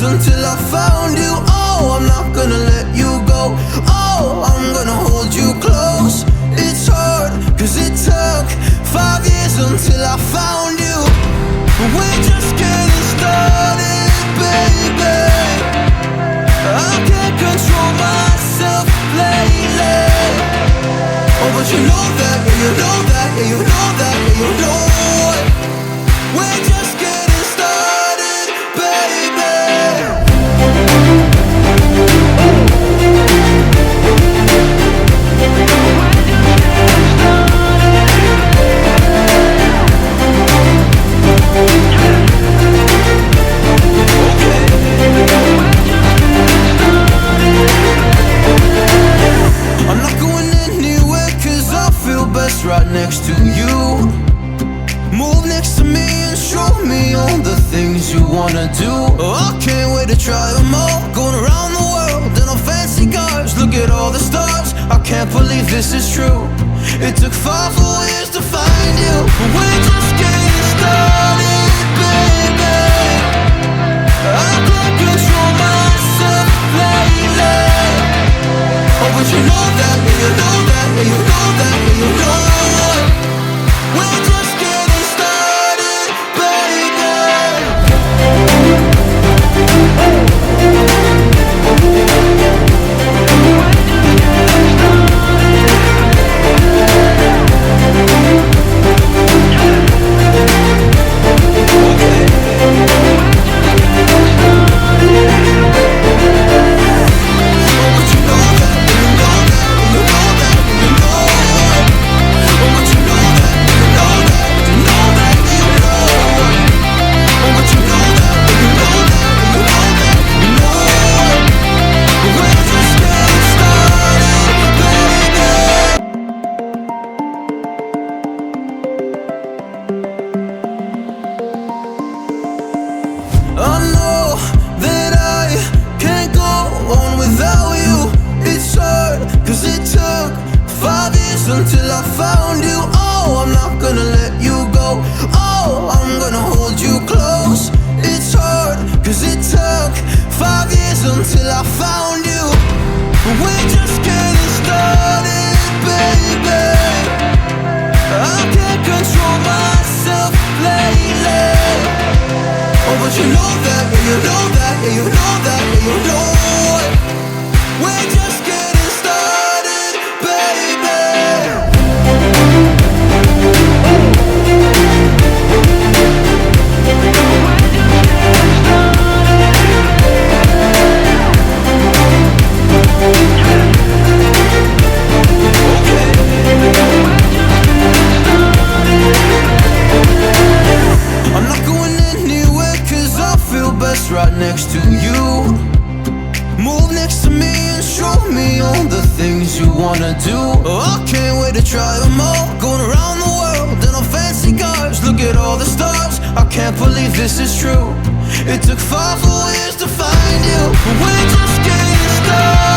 until I found you. Oh, I'm not gonna let you go. Oh, I'm gonna hold you close. It's hard, cause it took 5 years until I found you. We're just getting started, baby. I can't control myself lately. Oh, but you know that, yeah, you know that, yeah, you know that, yeah, you know it. We're just getting started, baby. I'm not going anywhere cause I feel best right next to you. Move next to me and show me all the things you wanna do. Oh, I can't wait to try them all. Going around the world in our fancy cars. Look at all the stars, I can't believe this is true. It took 5 whole years to find you. We're just getting started, baby. I can't control myself lately. Oh, but you know that, yeah, you know that, yeah, you know that, yeah, you know it. We're just getting started, baby. I know that I can't go on without you. It's hard, cause it took 5 years until I found you. Oh, I'm not gonna let you go. Oh, I'm gonna hold you close. It's hard, cause it took 5 years until I found you. We're just getting started, baby. I can't control myself lately. Oh, but you know that, yeah, you know that, yeah, you know that, yeah, you know it. We're just getting started, baby. I'm not going anywhere cause I feel best right next to you. Move next to me and show me all the things you wanna do. Oh, I can't wait to try them all. Going around the world in our fancy cars. Look at all the stars, I can't believe this is true. It took 5 whole years to find you. We're just getting started.